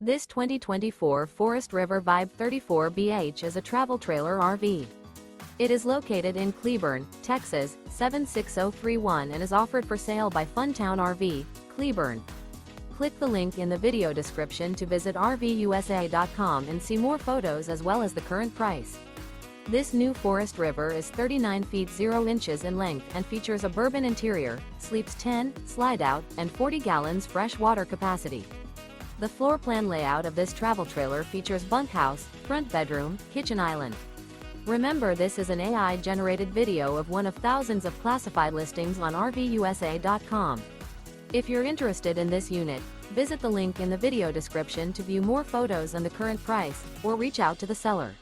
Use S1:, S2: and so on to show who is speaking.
S1: This 2024 Forest River Vibe 34BH is a travel trailer RV. It is located in Cleburne, Texas, 76031 and is offered for sale by Funtown RV, Cleburne. Click the link in the video description to visit RVUSA.com and see more photos as well as the current price. This new Forest River is 39 feet 0 inches in length and features a bourbon interior, sleeps 10, slide-out, and 40 gallons fresh water capacity. The floor plan layout of this travel trailer features bunkhouse, front bedroom, kitchen island. Remember, this is an AI-generated video of one of thousands of classified listings on RVUSA.com. If you're interested in this unit, visit the link in the video description to view more photos and the current price, or reach out to the seller.